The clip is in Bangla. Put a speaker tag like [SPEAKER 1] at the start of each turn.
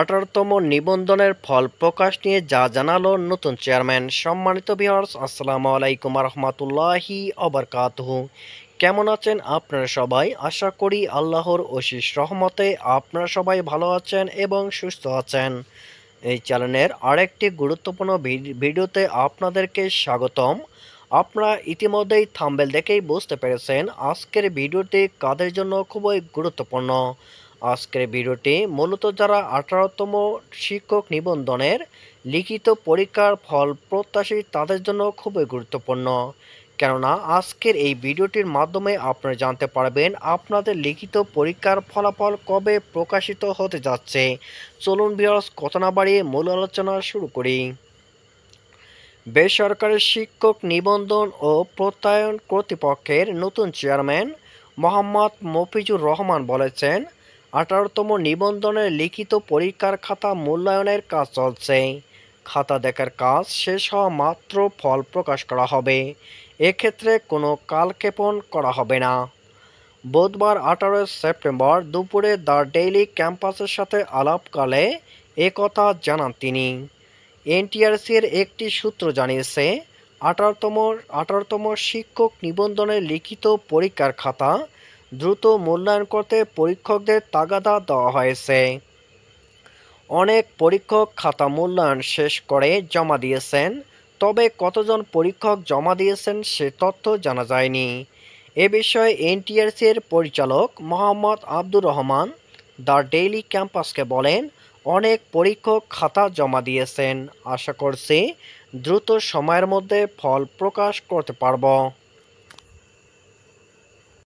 [SPEAKER 1] 18তম নিবন্ধনের ফল প্রকাশ নিয়ে যা জানালো নতুন চেয়ারম্যান। সম্মানিত ভিউয়ার্স, আসসালামু আলাইকুম রহমতুল্লাহি অবরকাতুহু। কেমন আছেন আপনারা সবাই? আশা করি আল্লাহর অশেষ রহমতে আপনারা সবাই ভালো আছেন এবং সুস্থ আছেন। এই চ্যানেলের আরেকটি গুরুত্বপূর্ণ ভিডিওতে আপনাদেরকে স্বাগতম। আপনারা ইতিমধ্যেই থাম্বনেল দেখেই বুঝতে পেরেছেন আজকের ভিডিওটি কাদের জন্য খুবই গুরুত্বপূর্ণ। আজকের ভিডিওটি মূলত যারা 18তম শিক্ষক নিবন্ধনের লিখিত পরীক্ষার ফল প্রত্যাশী তাদের জন্য খুবই গুরুত্বপূর্ণ। কেননা আজকের এই ভিডিওটির মাধ্যমে আপনারা জানতে পারবেন আপনাদের লিখিত পরীক্ষার ফলাফল কবে প্রকাশিত হতে যাচ্ছে। চলুন ভিউয়ার্স, কথা না বাড়িয়ে মূল আলোচনা শুরু করি। বেসরকারি শিক্ষক নিবন্ধন ও প্রত্যয়ন কর্তৃপক্ষের নতুন চেয়ারম্যান মোহাম্মদ মফিজুর রহমান বলেছেন, 18তম নিবন্ধনের লিখিত পরীক্ষার খাতা মূল্যায়নের কাজ চলছে। খাতা দেখার কাজ শেষ হওয়া মাত্র ফল প্রকাশ করা হবে। এক্ষেত্রে কোনো কালক্ষেপণ করা হবে না। বুধবার 18 সেপ্টেম্বর দুপুরে দ্য ডেইলি ক্যাম্পাসের সাথে আলাপকালে একথা জানান তিনি। এনটিআরসির একটি সূত্র জানিয়েছে, 18তম শিক্ষক নিবন্ধনের লিখিত পরীক্ষার খাতা দ্রুত মূল্যায়ন করতে পরীক্ষকদের তাগাদা দেওয়া হয়েছে। অনেক পরীক্ষক খাতা মূল্যায়ন শেষ করে জমা দিয়েছেন, তবে কতজন পরীক্ষক জমা দিয়েছেন সে তথ্য জানা যায়নি। এ বিষয়ে এনটিআরসির পরিচালক মোহাম্মদ আব্দুর রহমান দ্য ডেইলি ক্যাম্পাসকে বলেন, অনেক পরীক্ষক খাতা জমা দিয়েছেন। আশা করছি দ্রুত সময়ের মধ্যে ফল প্রকাশ করতে পারব।